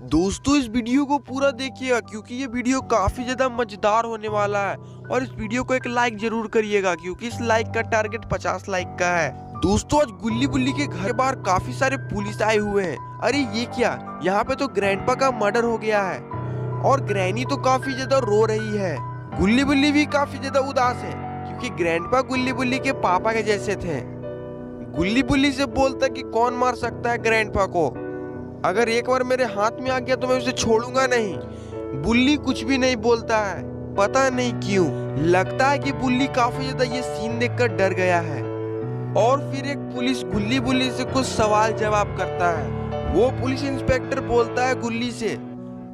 दोस्तों इस वीडियो को पूरा देखिएगा क्योंकि ये वीडियो काफी ज्यादा मजेदार होने वाला है। और इस वीडियो को एक लाइक जरूर करिएगा क्योंकि इस लाइक का टारगेट 50 लाइक का है। दोस्तों आज गुल्ली बुल्ली के घर के बाहर काफी सारे पुलिस आए हुए हैं। अरे ये क्या, यहाँ पे तो ग्रैंडपा का मर्डर हो गया है और ग्रैनी तो काफी ज्यादा रो रही है। गुल्ली बुल्ली भी काफी ज्यादा उदास है क्योंकि ग्रैंडपा गुल्ली बुल्ली के पापा के जैसे थे। गुल्ली बुल्ली से बोलता कि कौन मार सकता है ग्रैंडपा को, अगर एक बार मेरे हाथ में आ गया तो मैं उसे छोड़ूंगा नहीं। बुल्ली कुछ भी नहीं बोलता है, पता नहीं क्यों। लगता है कि बुल्ली काफी ज्यादा ये सीन देखकर डर गया है। और फिर एक पुलिस गुल्ली बुल्ली से कुछ सवाल जवाब करता है। वो पुलिस इंस्पेक्टर बोलता है गुल्ली से,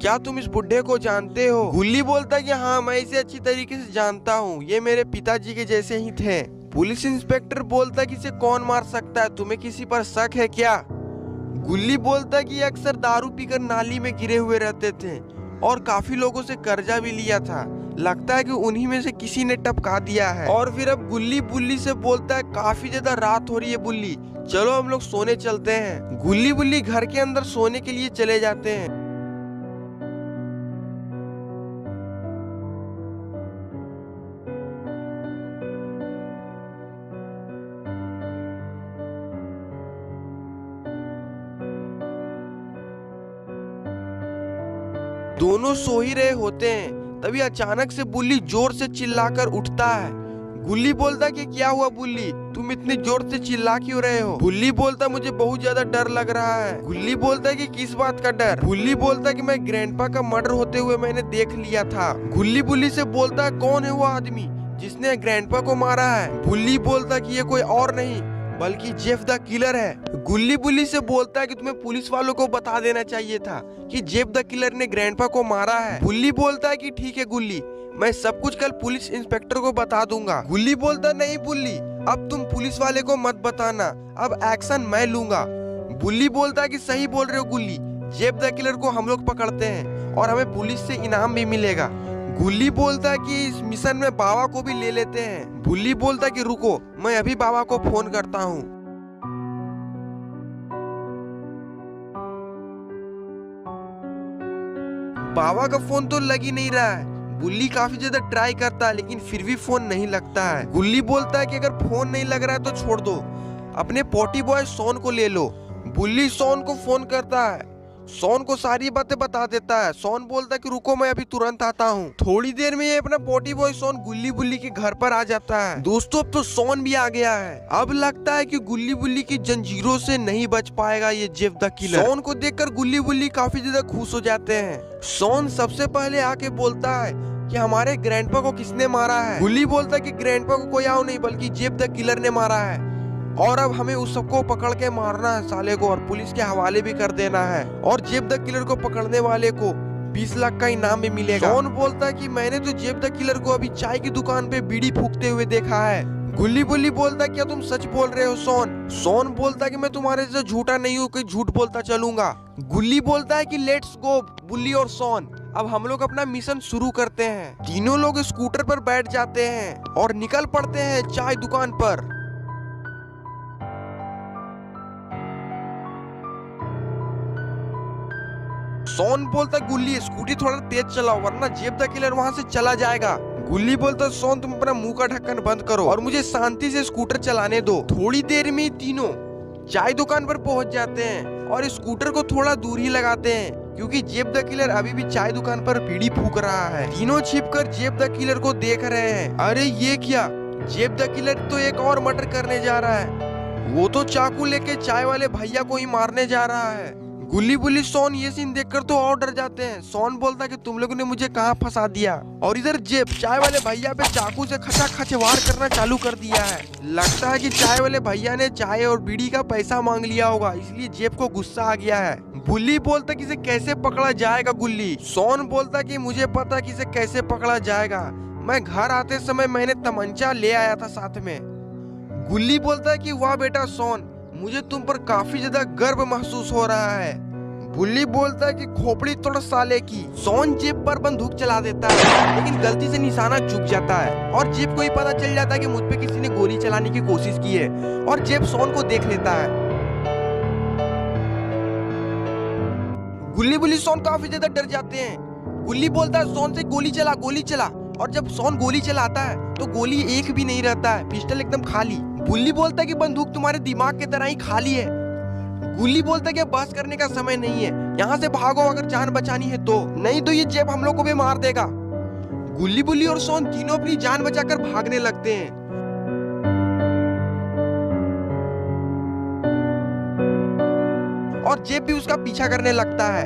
क्या तुम इस बुढ़े को जानते हो? गुल्ली बोलता है कि हाँ मैं इसे अच्छी तरीके से जानता हूँ, ये मेरे पिताजी के जैसे ही थे। पुलिस इंस्पेक्टर बोलता है कि इसे कौन मार सकता है, तुम्हें किसी पर शक है क्या? गुल्ली बोलता है कि अक्सर दारू पीकर नाली में गिरे हुए रहते थे और काफी लोगों से कर्जा भी लिया था, लगता है कि उन्हीं में से किसी ने टपका दिया है। और फिर अब गुल्ली बुल्ली से बोलता है काफी ज्यादा रात हो रही है बुल्ली, चलो हम लोग सोने चलते हैं। गुल्ली बुल्ली घर के अंदर सोने के लिए चले जाते हैं। दोनों सो ही रहे होते हैं, तभी अचानक से बुल्ली जोर से चिल्लाकर उठता है। गुल्ली बोलता है कि क्या हुआ बुल्ली, तुम इतनी जोर से चिल्ला क्यों रहे हो? बुल्ली बोलता है मुझे बहुत ज्यादा डर लग रहा है। गुल्ली बोलता है कि किस बात का डर? बुल्ली बोलता है कि मैं ग्रैंडपा का मर्डर होते हुए मैंने देख लिया था। गुल्ली बुल्ली से बोलता है कौन है वो आदमी जिसने ग्रैंडपा को मारा है? बुल्ली बोलता है कि ये कोई और नहीं बल्कि जेफ द किलर है। गुल्ली बुल्ली से बोलता है कि तुम्हें पुलिस वालों को बता देना चाहिए था कि जेफ द किलर ने ग्रैंडपा को मारा है। बुल्ली बोलता है कि ठीक है गुल्ली, मैं सब कुछ कल पुलिस इंस्पेक्टर को बता दूंगा। गुल्ली बोलता नहीं बुल्ली, अब तुम पुलिस वाले को मत बताना, अब एक्शन मैं लूंगा। बुल्ली बोलता है कि सही बोल रहे हो गुल्ली, जेफ द किलर को हम लोग पकड़ते हैं और हमें पुलिस से इनाम भी मिलेगा। गुल्ली बोलता है कि इस मिशन में बाबा को भी ले लेते हैं। बुल्ली बोलता है कि रुको, मैं अभी बाबा को फोन करता हूँ। बाबा का फोन तो लग ही नहीं रहा है। बुल्ली काफी ज्यादा ट्राई करता है लेकिन फिर भी फोन नहीं लगता है। गुल्ली बोलता है कि अगर फोन नहीं लग रहा है तो छोड़ दो, अपने पोटी बॉय सोन को ले लो। बुल्ली सोन को फोन करता है, सोन को सारी बातें बता देता है। सोन बोलता है कि रुको मैं अभी तुरंत आता हूँ। थोड़ी देर में ये अपना पोटी बॉय सोन गुल्ली बुल्ली के घर पर आ जाता है। दोस्तों अब तो सोन भी आ गया है। अब लगता है कि गुल्ली बुल्ली की जंजीरों से नहीं बच पाएगा ये जेफ द किलर। सोन को देखकर गुल्ली बुल्ली काफी ज्यादा खुश हो जाते हैं। सोन सबसे पहले आके बोलता है कि हमारे ग्रैंडपा को किसने मारा है? गुल्ली बोलता है कि ग्रैंडपा को कोई और नहीं बल्कि जेफ द किलर ने मारा है और अब हमें उस सबको पकड़ के मारना है साले को और पुलिस के हवाले भी कर देना है और जेफ द किलर को पकड़ने वाले को 20 लाख का इनाम भी मिलेगा। सोन बोलता है कि मैंने तो जेफ द किलर को अभी चाय की दुकान पे बीड़ी फूकते हुए देखा है। गुल्ली बुल्ली बोलता है क्या तुम सच बोल रहे हो सोन? सोन बोलता है कि मैं तुम्हारे से झूठा नहीं हूँ कि झूठ बोलता चलूंगा। गुल्ली बोलता है कि लेट्स गो बुल्ली और सोन, अब हम लोग अपना मिशन शुरू करते हैं। तीनों लोग स्कूटर पर बैठ जाते हैं और निकल पड़ते हैं चाय दुकान पर। सोन बोलता गुल्ली स्कूटी थोड़ा तेज चलाओ वरना जेफ द किलर वहां से चला जाएगा। गुल्ली बोलता सोन तुम अपना मुंह का ढक्कन बंद करो और मुझे शांति से स्कूटर चलाने दो। थोड़ी देर में तीनों चाय दुकान पर पहुंच जाते हैं और स्कूटर को थोड़ा दूर ही लगाते हैं क्योंकि जेफ द किलर अभी भी चाय दुकान पर बीड़ी फूक रहा है। तीनों छिपकर जेफ द किलर को देख रहे हैं। अरे ये क्या, जेफ द किलर तो एक और मर्डर करने जा रहा है, वो तो चाकू लेके चाय वाले भैया को ही मारने जा रहा है। गुल्ली बुल्ली सोन ये सीन देखकर तो और डर जाते हैं। सोन बोलता है कि तुम लोगों ने मुझे कहाँ फंसा दिया और इधर जेब चाय वाले भैया पे चाकू से खचाखच वार करना चालू कर दिया है। लगता है कि चाय वाले भैया ने चाय और बीड़ी का पैसा मांग लिया होगा, इसलिए जेब को गुस्सा आ गया है। बुल्ली बोलता कि इसे कैसे पकड़ा जाएगा गुल्ली। सोन बोलता कि मुझे पता कि इसे कैसे पकड़ा जाएगा, मैं घर आते समय मैंने तमंचा ले आया था साथ में। गुल्ली बोलता है कि वाह बेटा सोन, मुझे तुम पर काफी ज्यादा गर्व महसूस हो रहा है। गुल्ली बोलता है कि खोपड़ी तोड़ साले की। सोन जेब पर बंदूक चला देता है लेकिन गलती से निशाना चूक जाता है और जेब को ही पता चल जाता है कि मुझ पे किसी ने गोली चलाने की कोशिश की है और जेब सोन को देख लेता है। गुल्ली बुल्ली सोन काफी ज्यादा डर जाते हैं। गुल्ली बोलता है सोन से गोली चला गोली चला, और जब सोन गोली चलाता है तो गोली एक भी नहीं रहता है, पिस्टल एकदम खाली। गुल्ली बोलता है कि बंदूक तुम्हारे दिमाग की तरह ही खाली है। गुल्ली बोलता है कि बहस करने का समय नहीं है, यहाँ से भागो अगर जान बचानी है तो, नहीं तो ये जेब हम लोग को भी मार देगा। गुल्ली बुल्ली और सोन तीनों अपनी जान बचाकर भागने लगते हैं। और जेब भी उसका पीछा करने लगता है।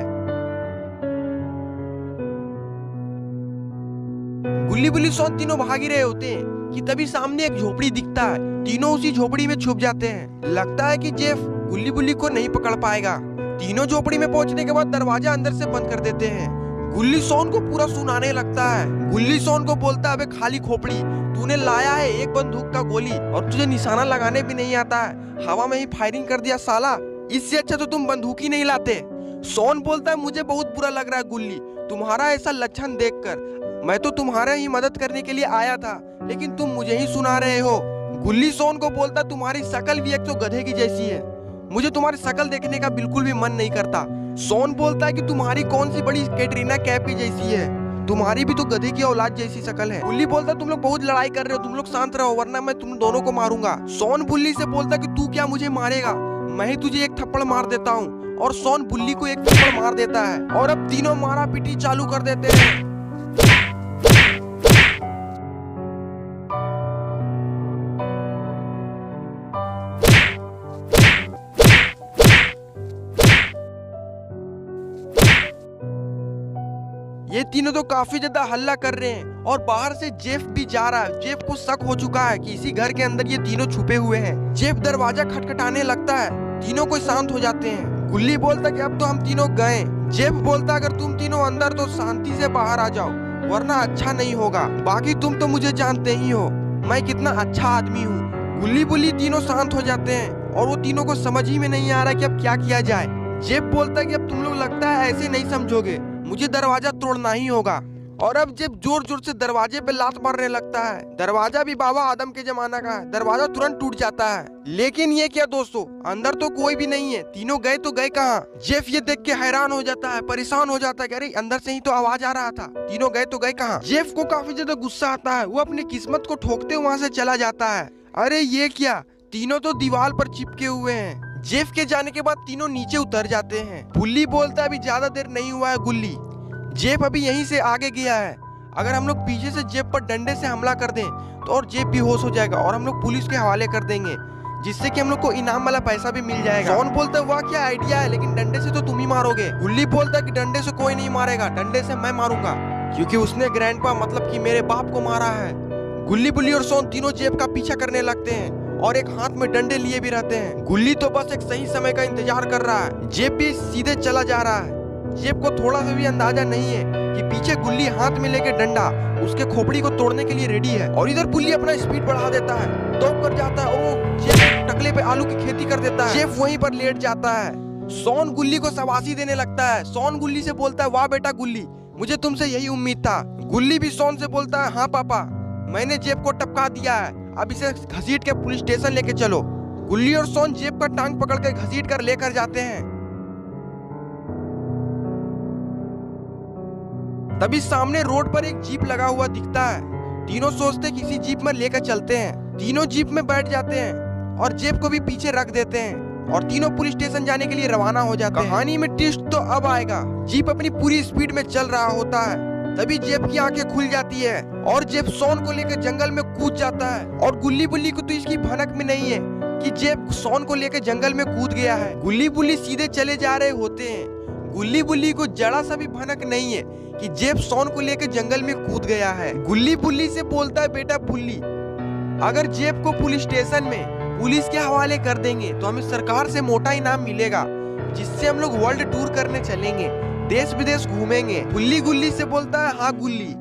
गुल्ली बुल्ली सोन तीनों भाग ही रहे होते हैं कि तभी सामने एक झोपड़ी दिखता है। तीनों उसी झोपड़ी में छुप जाते हैं। लगता है कि जेब गुल्ली बुल्ली को नहीं पकड़ पाएगा। तीनों झोपड़ी में पहुंचने के बाद दरवाजा अंदर से बंद कर देते हैं। गुल्ली सोन को पूरा सुनाने लगता है। गुल्ली सोन को बोलता है, अबे खाली खोपड़ी, तूने लाया है एक बंदूक का गोली और तुझे निशाना लगाने भी नहीं आता है, हवा में ही फायरिंग कर दिया साला, इससे अच्छा तो तुम बंदूक ही नहीं लाते। सोन बोलता है, मुझे बहुत बुरा लग रहा है गुल्ली, तुम्हारा ऐसा लक्षण देखकर। मैं तो तुम्हारे ही मदद करने के लिए आया था लेकिन तुम मुझे ही सुना रहे हो। गुल्ली सोन को बोलता, तुम्हारी शक्ल भी एक तो गधे की जैसी है, मुझे तुम्हारी शक्ल देखने का बिल्कुल भी मन नहीं करता। सोन बोलता है कि तुम्हारी कौन सी बड़ी कैटरीना कैफ की जैसी है, तुम्हारी भी तो गधे की औलाद जैसी शक्ल है। गुल्ली बोलता, तुम लोग बहुत लड़ाई कर रहे हो, तुम लोग शांत रहो वरना मैं तुम दोनों को मारूंगा। सोन बुल्ली से बोलता कि तू क्या मुझे मारेगा, मैं ही तुझे एक थप्पड़ मार देता हूँ। और सोन बुल्ली को एक थप्पड़ मार देता है और अब तीनों मारा पीटी चालू कर देते हैं। ये तीनों तो काफी ज्यादा हल्ला कर रहे हैं और बाहर से जेफ भी जा रहा है। जेफ को शक हो चुका है कि इसी घर के अंदर ये तीनों छुपे हुए हैं। जेफ दरवाजा खटखटाने लगता है, तीनों को शांत हो जाते हैं। गुल्ली बोलता कि अब तो हम तीनों गए। जेफ बोलता, अगर तुम तीनों अंदर तो शांति से बाहर आ जाओ वरना अच्छा नहीं होगा, बाकी तुम तो मुझे जानते ही हो मैं कितना अच्छा आदमी हूँ। गुल्ली बुल्ली तीनों शांत हो जाते हैं और वो तीनों को समझ ही में नहीं आ रहा कि अब क्या किया जाए। जेफ बोलता है कि अब तुम लोग लगता है ऐसे नहीं समझोगे, मुझे दरवाजा तोड़ना ही होगा। और अब जेफ जोर जोर से दरवाजे पे लात मारने लगता है। दरवाजा भी बाबा आदम के जमाना का है, दरवाजा तुरंत टूट जाता है। लेकिन ये क्या दोस्तों, अंदर तो कोई भी नहीं है, तीनों गए तो गए कहाँ। जेफ ये देख के हैरान हो जाता है, परेशान हो जाता है कि अरे अंदर से ही तो आवाज आ रहा था, तीनों गए तो गए कहाँ। जेफ को काफी ज्यादा गुस्सा आता है, वो अपनी किस्मत को ठोकते वहाँ से चला जाता है। अरे ये क्या, तीनों तो दीवार पर चिपके हुए हैं। जेफ के जाने के बाद तीनों नीचे उतर जाते हैं। गुल्ली बोलता है, अभी ज्यादा देर नहीं हुआ है गुल्ली, जेफ अभी यहीं से आगे गया है, अगर हम लोग पीछे से जेफ पर डंडे से हमला कर दें तो और जेफ बेहोश हो जाएगा और हम लोग पुलिस के हवाले कर देंगे, जिससे कि हम लोग को इनाम वाला पैसा भी मिल जाएगा। सोन बोलता है, वाह क्या आइडिया है, लेकिन डंडे से तो तुम ही मारोगे। गुल्ली बोलता है कि डंडे से कोई नहीं मारेगा, डंडे से मैं मारूंगा, क्योंकि उसने ग्रैंडपा मतलब कि मेरे बाप को मारा है। गुल्ली बुल्ली और सोन तीनों जेफ का पीछा करने लगते हैं और एक हाथ में डंडे लिए भी रहते हैं। गुल्ली तो बस एक सही समय का इंतजार कर रहा है, जेफ भी सीधे चला जा रहा है। जेफ को थोड़ा सा भी अंदाजा नहीं है कि पीछे गुल्ली हाथ में लेके डंडा उसके खोपड़ी को तोड़ने के लिए रेडी है। और इधर गुल्ली अपना स्पीड बढ़ा देता है, दौड़ कर जाता है और वो जेफ टकले पे आलू की खेती कर देता है। जेफ वहीं पर लेट जाता है। सोन गुल्ली को शाबाशी देने लगता है। सोन गुल्ली से बोलता है, वाह बेटा गुल्ली, मुझे तुमसे यही उम्मीद था। गुल्ली भी सोन से बोलता है, हाँ पापा, मैंने जेफ को टपका दिया है, अब इसे घसीट के पुलिस स्टेशन लेके चलो। गुल्ली और सोन जेफ का टांग पकड़ के घसीट कर लेकर जाते हैं। तभी सामने रोड पर एक जीप लगा हुआ दिखता है। तीनों सोचते किसी जीप में लेकर चलते हैं। तीनों जीप में बैठ जाते हैं और जेफ को भी पीछे रख देते हैं और तीनों पुलिस स्टेशन जाने के लिए रवाना हो जाते हैं। कहानी में ट्विस्ट तो अब आएगा। जीप अपनी पूरी स्पीड में चल रहा होता है, तभी जेफ की आंखें खुल जाती है और जेफ सोन को लेकर जंगल में कूद जाता है। और गुल्ली बुल्ली को तो इसकी भनक में नहीं है कि जेफ सोन को लेकर जंगल में कूद गया है। गुल्ली बुल्ली सीधे चले जा रहे होते हैं। गुल्ली बुल्ली को जरा सा भी भनक नहीं है कि जेफ सोन को लेकर जंगल में कूद गया है। गुल्ली बुल्ली से बोलता है, बेटा बुल्ली, अगर जेफ को पुलिस स्टेशन में पुलिस के हवाले कर देंगे तो हमें सरकार से मोटा इनाम मिलेगा, जिससे हम लोग वर्ल्ड टूर करने चलेंगे, देश विदेश घूमेंगे। गुल्ली गुल्ली से बोलता है, हाँ गुल्ली,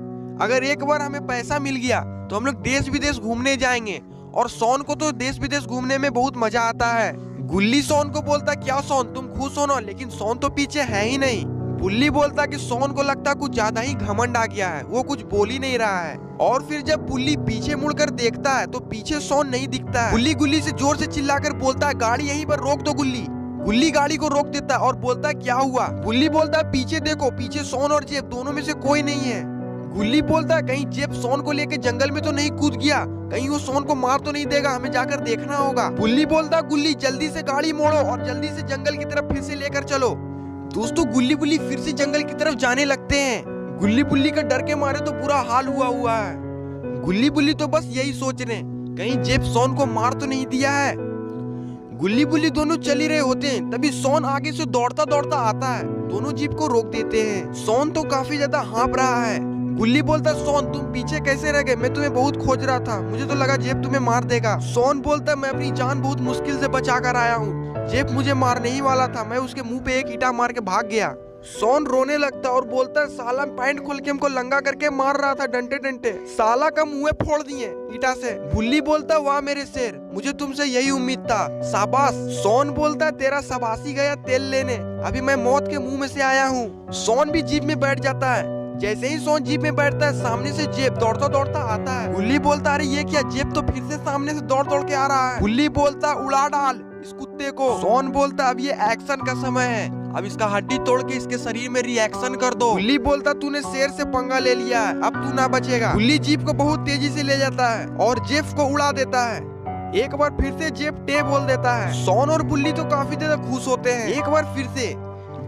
अगर एक बार हमें पैसा मिल गया तो हम लोग देश विदेश घूमने जाएंगे और सोन को तो देश विदेश घूमने में बहुत मजा आता है। गुल्ली सोन को बोलता क्या सोन तुम खुश हो ना, लेकिन सोन तो पीछे है ही नहीं। बुल्ली बोलता कि सोन को लगता कुछ ज्यादा ही घमंड आ गया है, वो कुछ बोल ही नहीं रहा है। और फिर जब बुल्ली पीछे मुड़कर देखता है तो पीछे सोन नहीं दिखता है। बुल्ली गुल्ली से जोर से चिल्लाकर बोलता है गाड़ी यहीं पर रोक दो गुल्ली। गुल्ली गाड़ी को रोक देता है और बोलता है क्या हुआ। बुल्ली बोलता है पीछे देखो, पीछे सोन और जेब दोनों में से कोई नहीं है। गुल्ली बोलता है कहीं जेब सोन को लेकर जंगल में तो नहीं कूद गया, कहीं वो सोन को मार तो नहीं देगा, हमें जाकर देखना होगा। बुल्ली बोलता है गुल्ली जल्दी से गाड़ी मोड़ो और जल्दी से जंगल की तरफ फिर से लेकर चलो। दोस्तों गुल्ली बुल्ली फिर से जंगल की तरफ जाने लगते हैं। गुल्ली बुल्ली का डर के मारे तो बुरा हाल हुआ है। गुल्ली बुल्ली तो बस यही सोच रहे हैं कहीं जेब सोन को मार तो नहीं दिया है। गुल्ली बुल्ली दोनों चल ही रहे होते हैं, तभी सोन आगे से दौड़ता दौड़ता आता है। दोनों जीप को रोक देते हैं। सोन तो काफी ज्यादा हाँफ रहा है। गुल्ली बोलता सोन तुम पीछे कैसे रह गए, मैं तुम्हें बहुत खोज रहा था, मुझे तो लगा जेब तुम्हें मार देगा। सोन बोलता मैं अपनी जान बहुत मुश्किल से बचा कर आया हूँ, जेब मुझे मारने ही वाला था, मैं उसके मुंह पे एक ईंटा मार के भाग गया। सोन रोने लगता और बोलता है साला पैंट खोल के हमको लंगा करके मार रहा था डंटे डंटे, साला का मुंह फोड़ दिए ईटा से। बुल्ली बोलता वाह मेरे शेर, मुझे तुमसे यही उम्मीद था, शाबाश। सोन बोलता है तेरा शाबाशी गया तेल लेने, अभी मैं मौत के मुंह में से आया हूँ। सोन भी जीप में बैठ जाता है। जैसे ही सोन जीप में बैठता है सामने से जेब दौड़ता दौड़ता आता है। गुल्ली बोलता अरे ये क्या, जेब तो फिर से सामने से दौड़ दौड़ के आ रहा है। गुल्ली बोलता उड़ा डाल इस कुत्ते को। सोन बोलता अब ये एक्शन का समय है, अब इसका हड्डी तोड़ के इसके शरीर में रिएक्शन कर दो। गुल्ली बोलता तूने शेर से पंगा ले लिया है, अब तू ना बचेगा। गुल्ली जीप को बहुत तेजी से ले जाता है और जेब को उड़ा देता है। एक बार फिर से जेब टे बोल देता है। सोन और बुल्ली तो काफी ज्यादा खुश होते हैं। एक बार फिर से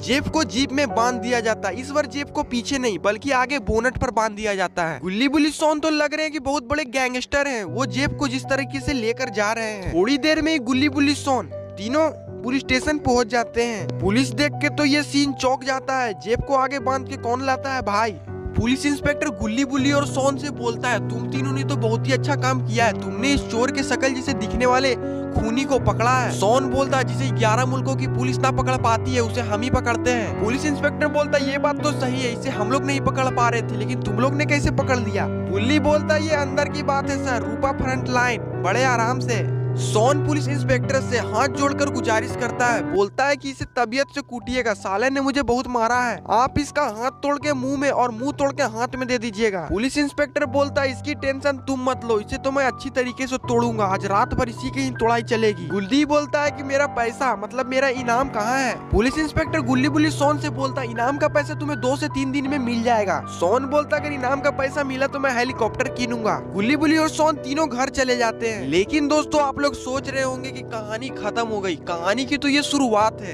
जेब को जीप में बांध दिया जाता है। इस बार जेब को पीछे नहीं बल्कि आगे बोनट पर बांध दिया जाता है। गुल्ली बुल्ली सोन तो लग रहे हैं कि बहुत बड़े गैंगस्टर हैं। वो जेब को जिस तरीके से लेकर जा रहे हैं, थोड़ी देर में ही गुल्ली बुल्ली सोन तीनों पुलिस स्टेशन पहुंच जाते हैं। पुलिस देख के तो ये सीन चौंक जाता है, जेब को आगे बांध के कौन लाता है भाई। पुलिस इंस्पेक्टर गुल्ली बुल्ली और सोन से बोलता है तुम तीनों ने तो बहुत ही अच्छा काम किया है, तुमने इस चोर के शकल जैसे दिखने वाले खूनी को पकड़ा है। सोन बोलता है जिसे 11 मुल्कों की पुलिस ना पकड़ पाती है उसे हम ही पकड़ते हैं। पुलिस इंस्पेक्टर बोलता है ये बात तो सही है, इसे हम लोग नहीं पकड़ पा रहे थे, लेकिन तुम लोग ने कैसे पकड़ लिया। गुल्ली बोलता है ये अंदर की बात है सर, रूपा फ्रंट लाइन, बड़े आराम से। सोन पुलिस इंस्पेक्टर से हाथ जोड़कर गुजारिश करता है, बोलता है कि इसे तबीयत से कूटिएगा, साले ने मुझे बहुत मारा है, आप इसका हाथ तोड़ के मुंह में और मुंह तोड़ के हाथ में दे दीजिएगा। पुलिस इंस्पेक्टर बोलता है इसकी टेंशन तुम मत लो, इसे तो मैं अच्छी तरीके से तोड़ूंगा, आज रात भर इसी की ही तोड़ाई चलेगी। गुल्ली बोलता है कि मेरा पैसा मतलब मेरा इनाम कहाँ है। पुलिस इंस्पेक्टर गुल्ली बुल्ली सोन से बोलता है इनाम का पैसा तुम्हें 2 से 3 दिन में मिल जाएगा। सोन बोलता अगर इनाम का पैसा मिला तो मैं हेलीकॉप्टर कीनूंगा। गुल्ली बुल्ली और सोन तीनों घर चले जाते हैं। लेकिन दोस्तों आप लोग सोच रहे होंगे कि कहानी खत्म हो गई, कहानी की तो ये शुरुआत है,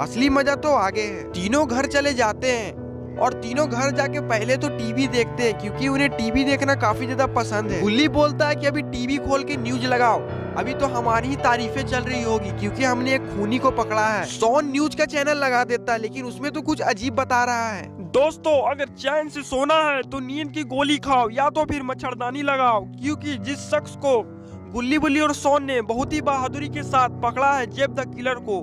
असली मजा तो आगे है। तीनों घर चले जाते हैं और तीनों घर जाके पहले तो टीवी देखते हैं क्योंकि उन्हें टीवी देखना काफी ज्यादा पसंद है। गुल्ली बोलता है कि अभी टीवी खोल के न्यूज लगाओ, अभी तो हमारी ही तारीफें चल रही होगी क्योंकि हमने एक खूनी को पकड़ा है। सोन न्यूज का चैनल लगा देता है लेकिन उसमें तो कुछ अजीब बता रहा है। दोस्तों अगर चैन से सोना है तो नींद की गोली खाओ या तो फिर मच्छरदानी लगाओ, क्योंकि जिस शख्स को गुल्ली बुल्ली और सोन ने बहुत ही बहादुरी के साथ पकड़ा है जेब द किलर को,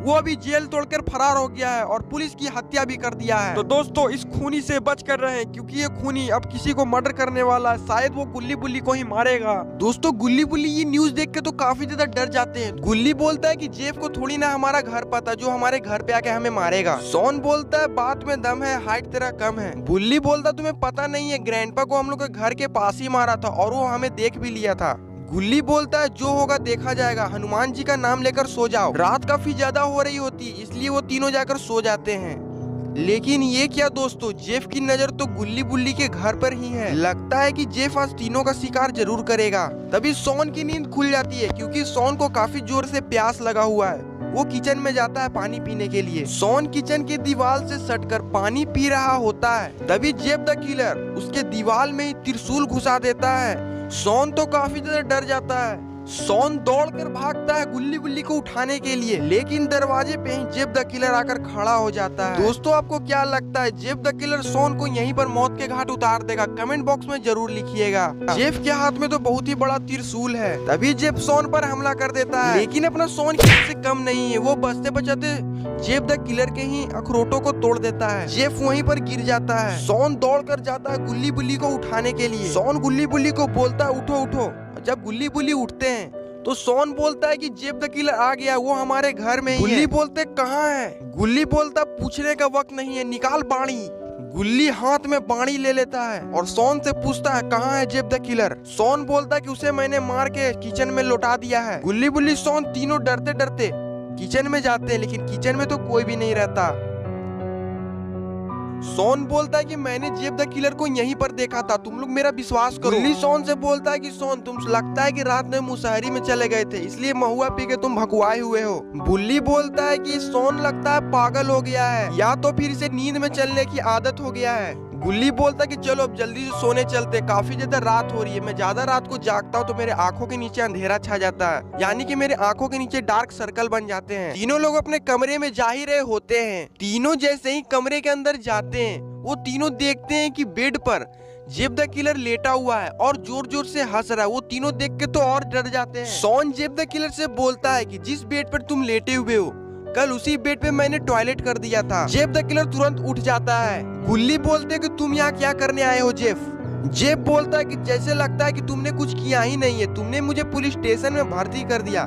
वो अभी जेल तोड़कर फरार हो गया है और पुलिस की हत्या भी कर दिया है। तो दोस्तों इस खूनी से बच कर रहें क्योंकि ये खूनी अब किसी को मर्डर करने वाला है, शायद वो गुल्ली बुल्ली को ही मारेगा। दोस्तों गुल्ली बुल्ली ये न्यूज देख के तो काफी ज्यादा डर जाते हैं। गुल्ली बोलता है कि जेब को थोड़ी ना हमारा घर पता जो हमारे घर पे आके हमें मारेगा। सोन बोलता है बात में दम है, हाइट तेरा कम है। गुल्ली बोलता तुम्हें पता नहीं है ग्रैंडपा को हम लोग के घर के पास ही मारा था और वो हमें देख भी लिया था। गुल्ली बोलता है जो होगा देखा जाएगा, हनुमान जी का नाम लेकर सो जाओ। रात काफी ज्यादा हो रही होती इसलिए वो तीनों जाकर सो जाते हैं। लेकिन ये क्या दोस्तों, जेफ की नजर तो गुल्ली बुल्ली के घर पर ही है। लगता है कि जेफ आज तीनों का शिकार जरूर करेगा। तभी सोन की नींद खुल जाती है क्योंकि सोन को काफी जोर से प्यास लगा हुआ है। वो किचन में जाता है पानी पीने के लिए। सोन किचन के दीवार से सटकर पानी पी रहा होता है। तभी जेब द किलर उसके दीवार में ही त्रिशूल घुसा देता है। सोन तो काफी ज्यादा डर जाता है। सोन दौड़कर भागता है गुल्ली बुल्ली को उठाने के लिए, लेकिन दरवाजे पे ही जेब द किलर आकर खड़ा हो जाता है। दोस्तों आपको क्या लगता है, जेब द किलर सोन को यहीं पर मौत के घाट उतार देगा? कमेंट बॉक्स में जरूर लिखिएगा। जेब के हाथ में तो बहुत ही बड़ा त्रिशूल है। तभी जेब सोन पर हमला कर देता है, लेकिन अपना सोन किसी से कम नहीं है। वो बचते बचाते जेब द किलर के ही अखरोटों को तोड़ देता है। जेब वहीं पर गिर जाता है। सोन दौड़ कर जाता है गुल्ली बुल्ली को उठाने के लिए। सोन गुल्ली बुल्ली को बोलता है उठो उठो। जब गुल्ली बुल्ली उठते हैं तो सोन बोलता है कि जेब द किलर आ गया, वो हमारे घर में ही है। गुल्ली बोलते कहाँ है? गुल्ली बोलता पूछने का वक्त नहीं है, निकाल बाणी। गुल्ली हाथ में बाणी ले लेता है और सोन से पूछता है कहाँ है जेब द किलर। सोन बोलता है कि उसे मैंने मार के किचन में लौटा दिया है। गुल्ली बुल्ली सोन तीनों डरते डरते किचन में जाते हैं, लेकिन किचन में तो कोई भी नहीं रहता। सोन बोलता है कि मैंने जेब द किलर को यहीं पर देखा था, तुम लोग मेरा विश्वास करो। गुल्ली सोन से बोलता है कि सोन तुम लगता है कि रात में मुसहरी में चले गए थे, इसलिए महुआ पी के तुम भकुआए हुए हो। बुल्ली बोलता है कि सोन लगता है पागल हो गया है, या तो फिर इसे नींद में चलने की आदत हो गया है। गुल्ली बोलता है कि चलो अब जल्दी से सोने चलते, काफी ज्यादा रात हो रही है। मैं ज्यादा रात को जागता हूँ तो मेरे आंखों के नीचे अंधेरा छा जाता है, यानी कि मेरे आंखों के नीचे डार्क सर्कल बन जाते हैं। तीनों लोग अपने कमरे में जा ही रहे होते हैं। तीनों जैसे ही कमरे के अंदर जाते हैं, वो तीनों देखते हैं कि बेड पर जेब द किलर लेटा हुआ है और जोर जोर से हंस रहा है। वो तीनों देख के तो और डर जाते हैं। सोन जेब द किलर से बोलता है कि जिस बेड पर तुम लेटे हुए हो, कल उसी बेड पे मैंने टॉयलेट कर दिया था। जेब द किलर तुरंत उठ जाता है। गुल्ली बोलते हैं कि तुम यहाँ क्या करने आए हो जेफ? जेब बोलता है कि जैसे लगता है कि तुमने कुछ किया ही नहीं है, तुमने मुझे पुलिस स्टेशन में भर्ती कर दिया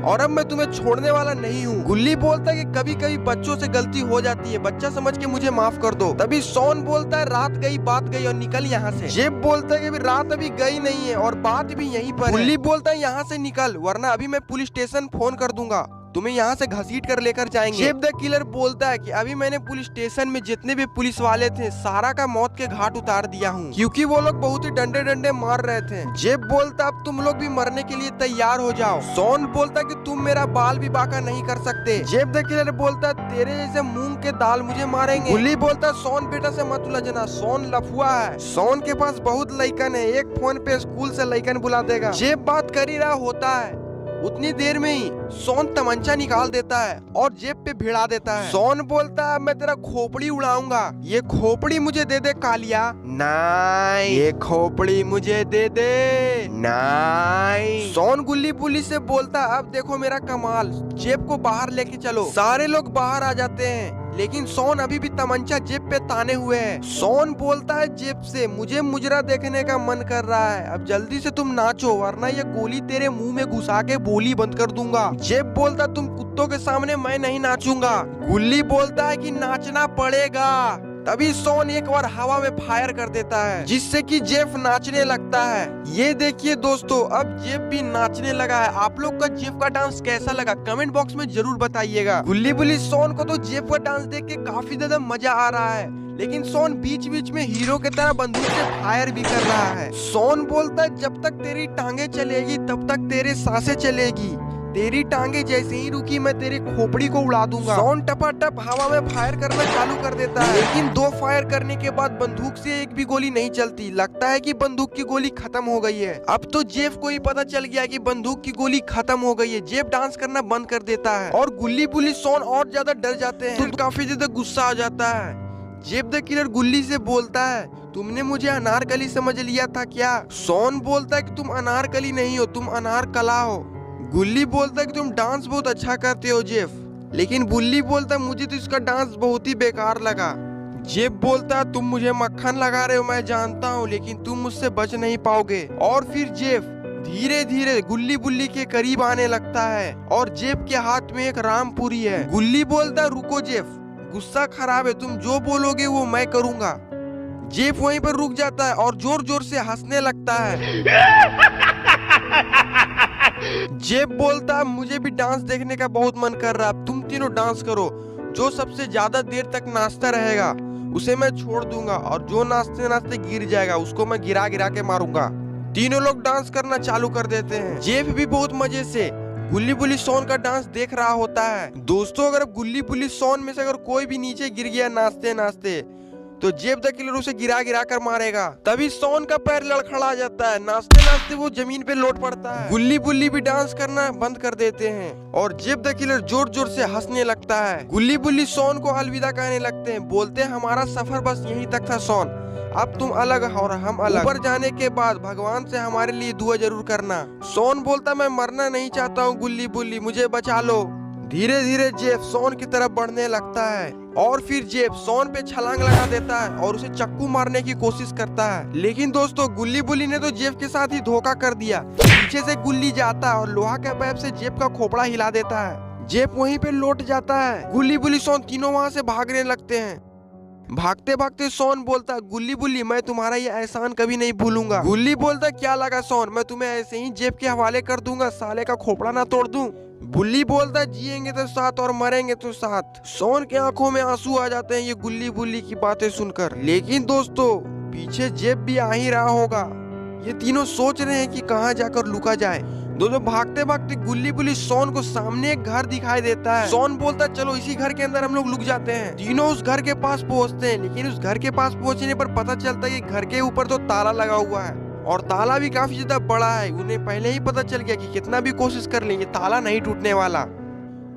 और अब मैं तुम्हें छोड़ने वाला नहीं हूँ। गुल्ली बोलता है कि कभी कभी बच्चों से गलती हो जाती है, बच्चा समझ के मुझे माफ कर दो। तभी सोन बोलता है रात गई बात गई और निकल यहाँ से। जेब बोलता है कि रात अभी गई नहीं है और बात भी यहीं पर है। गुल्ली बोलता है यहाँ से निकल, वरना अभी मैं पुलिस स्टेशन फोन कर दूंगा, तुम्हें यहाँ से घसीट कर लेकर जाएंगे। जेब द किलर बोलता है कि अभी मैंने पुलिस स्टेशन में जितने भी पुलिस वाले थे सारा का मौत के घाट उतार दिया हूँ, क्योंकि वो लोग बहुत ही डंडे डंडे मार रहे थे। जेब बोलता अब तुम लोग भी मरने के लिए तैयार हो जाओ। सोन बोलता कि तुम मेरा बाल भी बाका नहीं कर सकते। जेब द किलर बोलता तेरे जैसे मूंग के दाल मुझे मारेंगे। गुल्ली बोलता सोन बेटा से मत उलझना, सोन लफुआ है, सोन के पास बहुत लइकन है, एक फोन पे स्कूल से लइकन बुला देगा। जेब बात कर ही रहा होता है, उतनी देर में ही सोन तमंचा निकाल देता है और जेब पे भिड़ा देता है। सोन बोलता है मैं तेरा खोपड़ी उड़ाऊंगा, ये खोपड़ी मुझे दे दे कालिया। नहीं, ये खोपड़ी मुझे दे दे। नहीं। सोन गुल्ली बुल्ली से बोलता अब देखो मेरा कमाल, जेब को बाहर लेके चलो। सारे लोग बाहर आ जाते हैं, लेकिन सोन अभी भी तमंचा जेब पे ताने हुए है। सोन बोलता है जेब से मुझे मुजरा देखने का मन कर रहा है, अब जल्दी से तुम नाचो वरना ये गोली तेरे मुंह में घुसा के बोली बंद कर दूंगा। जेब बोलता तुम कुत्तों के सामने मैं नहीं नाचूंगा। गुल्ली बोलता है कि नाचना पड़ेगा। तभी सोन एक बार हवा में फायर कर देता है, जिससे कि जेफ नाचने लगता है। ये देखिए दोस्तों, अब जेफ भी नाचने लगा है। आप लोग का जेफ का डांस कैसा लगा कमेंट बॉक्स में जरूर बताइएगा। गुल्ली बुल्ली सोन को तो जेफ का डांस देख के काफी ज्यादा मजा आ रहा है, लेकिन सोन बीच बीच में हीरो की तरह बंदूक से फायर भी कर रहा है। सोन बोलता है जब तक तेरी टांगे चलेगी तब तक तेरे सांसें चलेगी, तेरी टांगे जैसे ही रुकी मैं तेरी खोपड़ी को उड़ा दूंगा। सोन टपाटप हवा में फायर करना चालू कर देता है, लेकिन 2 फायर करने के बाद बंदूक से एक भी गोली नहीं चलती। लगता है कि बंदूक की गोली खत्म हो गई है। अब तो जेफ को ही पता चल गया कि बंदूक की गोली खत्म हो गई है। जेफ डांस करना बंद कर देता है और गुल्ली बुल्ली सोन और ज्यादा डर जाते हैं। तो काफी ज्यादा गुस्सा आ जाता है। जेब द किलर गुल्ली से बोलता है तुमने मुझे अनारकली समझ लिया था क्या? सोन बोलता है कि तुम अनारकली नहीं हो, तुम अनारकला हो। गुल्ली बोलता है कि तुम डांस बहुत अच्छा करते हो जेफ, लेकिन बुल्ली बोलता है मुझे तो इसका डांस बहुत ही बेकार लगा। जेफ बोलता है तुम मुझे मक्खन लगा रहे हो मैं जानता हूँ, लेकिन तुम मुझसे बच नहीं पाओगे। और फिर जेफ धीरे धीरे गुल्ली बुल्ली के करीब आने लगता है और जेफ के हाथ में एक रामपुरी है। गुल्ली बोलता है रुको जेफ, गुस्सा खराब है, तुम जो बोलोगे वो मैं करूंगा। जेफ वहीं पर रुक जाता है और जोर जोर से हंसने लगता है। जेफ बोलता है मुझे भी डांस देखने का बहुत मन कर रहा है, तुम तीनों डांस करो, जो सबसे ज्यादा देर तक नाचता रहेगा उसे मैं छोड़ दूंगा और जो नाचते नाचते गिर जाएगा उसको मैं गिरा गिरा के मारूंगा। तीनों लोग डांस करना चालू कर देते हैं। जेफ भी बहुत मजे से गुल्ली बुल्ली सोन का डांस देख रहा होता है। दोस्तों अगर गुल्ली बुल्ली सोन में से अगर कोई भी नीचे गिर गया नाचते नाचते तो जेब द किलर उसे गिरा गिरा कर मारेगा। तभी सोन का पैर लड़खड़ा जाता है, नाचते नाचते वो जमीन पे लौट पड़ता है। गुल्ली बुल्ली भी डांस करना बंद कर देते हैं और जेब द किलर जोर जोर से हंसने लगता है। गुल्ली बुल्ली सोन को अलविदा कहने लगते हैं, बोलते हैं हमारा सफर बस यहीं तक था सोन, अब तुम अलग और हम अलग। ऊपर जाने के बाद भगवान से हमारे लिए दुआ जरूर करना। सोन बोलता मैं मरना नहीं चाहता हूँ गुल्ली बुल्ली, मुझे बचा लो। धीरे धीरे जेफ सोन की तरफ बढ़ने लगता है और फिर जेफ सोन पे छलांग लगा देता है और उसे चक्कू मारने की कोशिश करता है, लेकिन दोस्तों गुल्ली बुल्ली ने तो जेफ के साथ ही धोखा कर दिया। पीछे से गुल्ली जाता है और लोहा के पाइप से जेब का खोपड़ा हिला देता है। जेब वहीं पे लौट जाता है। गुल्ली बुल्ली सोन तीनों वहां से भागने लगते हैं। भागते भागते सोन बोलता है, गुल्ली बुल्ली मैं तुम्हारा ये एहसान कभी नहीं भूलूंगा। गुल्ली बोलता, क्या लगा सोन, मैं तुम्हें ऐसे ही जेब के हवाले कर दूंगा, साले का खोपड़ा ना तोड़ दूं। बुल्ली बोलता, जिएंगे तो साथ और मरेंगे तो साथ। सोन के आंखों में आंसू आ जाते हैं ये गुल्ली बुल्ली की बातें सुनकर। लेकिन दोस्तों पीछे जेब भी आ ही रहा होगा। ये तीनों सोच रहे हैं कि कहाँ जाकर लुका जाए। दोनों भागते भागते गुल्ली बुल्ली सोन को सामने एक घर दिखाई देता है। सोन बोलता है, चलो इसी घर के अंदर हम लोग लुक जाते हैं। तीनों उस घर के पास पहुंचते हैं, लेकिन उस घर के पास पहुंचने पर पता चलता है कि घर के ऊपर तो ताला लगा हुआ है और ताला भी काफी ज्यादा बड़ा है। उन्हें पहले ही पता चल गया कि कितना भी कोशिश कर लेंगे ताला नहीं टूटने वाला।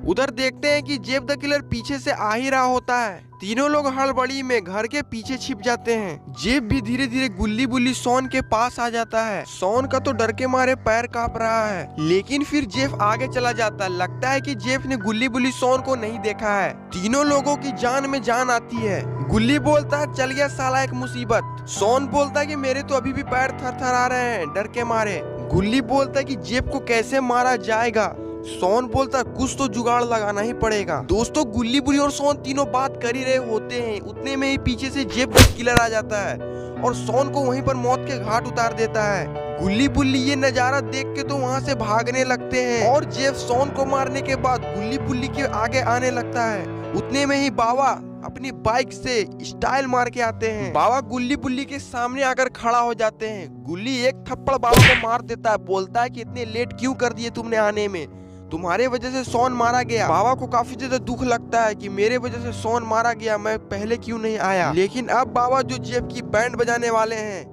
उधर देखते हैं कि जेब द किलर पीछे से आ ही रहा होता है। तीनों लोग हड़बड़ी में घर के पीछे छिप जाते हैं। जेब भी धीरे धीरे गुल्ली बुल्ली सोन के पास आ जाता है। सोन का तो डर के मारे पैर कांप रहा है, लेकिन फिर जेब आगे चला जाता है। लगता है कि जेब ने गुल्ली बुल्ली सोन को नहीं देखा है। तीनों लोगों की जान में जान आती है। गुल्ली बोलता है, चल गया साला एक मुसीबत। सोन बोलता है कि मेरे तो अभी भी पैर थरथरा रहे हैं डर के मारे। गुल्ली बोलता है कि जेब को कैसे मारा जाएगा। सोन बोलता, कुछ तो जुगाड़ लगाना ही पड़ेगा। दोस्तों गुल्ली बुल्ली और सोन तीनों बात कर ही रहे होते हैं, उतने में ही पीछे से जेब द किलर आ जाता है और सोन को वहीं पर मौत के घाट उतार देता है। गुल्ली बुल्ली ये नजारा देख के तो वहाँ से भागने लगते हैं और जेब सोन को मारने के बाद गुल्ली बुल्ली के आगे आने लगता है। उतने में ही बाबा अपनी बाइक से स्टाइल मार के आते हैं। बाबा गुल्ली बुल्ली के सामने आकर खड़ा हो जाते हैं। गुल्ली एक थप्पड़ बाबा को मार देता है, बोलता है कि इतने लेट क्यों कर दिए तुमने आने में, तुम्हारे वजह से सोन मारा गया। बाबा को काफी ज्यादा दुख लगता है कि मेरे वजह से सोन मारा गया, मैं पहले क्यों नहीं आया। लेकिन अब बाबा जो जेब की बैंड बजाने वाले हैं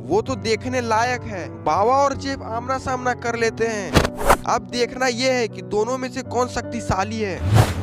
वो तो देखने लायक है। बाबा और जेब आमना सामना कर लेते हैं। अब देखना यह है कि दोनों में से कौन शक्तिशाली है।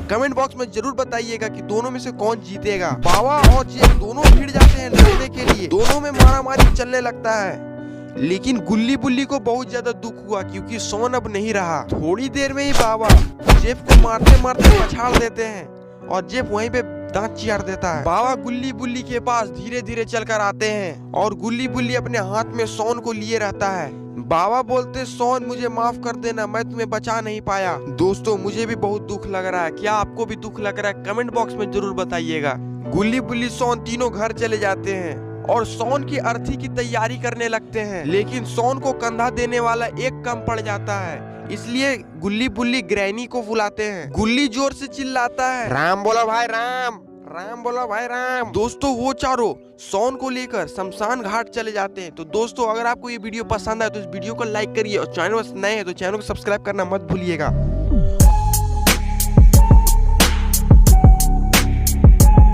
कमेंट बॉक्स में जरूर बताइएगा कि दोनों में से कौन जीतेगा। बाबा और जेब दोनों भिड़ जाते हैं लड़ने के लिए। दोनों में मारामारी चलने लगता है, लेकिन गुल्ली बुल्ली को बहुत ज्यादा दुख हुआ क्योंकि सोन अब नहीं रहा। थोड़ी देर में ही बाबा जेब को मारते मारते पछाड़ देते हैं और जेब वहीं पे दांत चियार देता है। बाबा गुल्ली बुल्ली के पास धीरे धीरे चलकर आते हैं और गुल्ली बुल्ली अपने हाथ में सोन को लिए रहता है। बाबा बोलते, सोन मुझे माफ कर देना, मैं तुम्हें बचा नहीं पाया। दोस्तों मुझे भी बहुत दुख लग रहा है, क्या आपको भी दुख लग रहा है? कमेंट बॉक्स में जरूर बताइएगा। गुल्ली बुल्ली सोन तीनों घर चले जाते हैं और सोन की अर्थी की तैयारी करने लगते हैं, लेकिन सोन को कंधा देने वाला एक कम पड़ जाता है। इसलिए गुल्ली बुल्ली ग्रैनी को बुलाते हैं। गुल्ली जोर से चिल्लाता है, राम बोलो भाई राम, राम बोलो भाई राम। दोस्तों वो चारों सोन को लेकर शमशान घाट चले जाते हैं। तो दोस्तों अगर आपको ये वीडियो पसंद आए तो इस वीडियो को लाइक करिए और चैनल पर नए हैं तो चैनल को सब्सक्राइब करना मत भूलिएगा।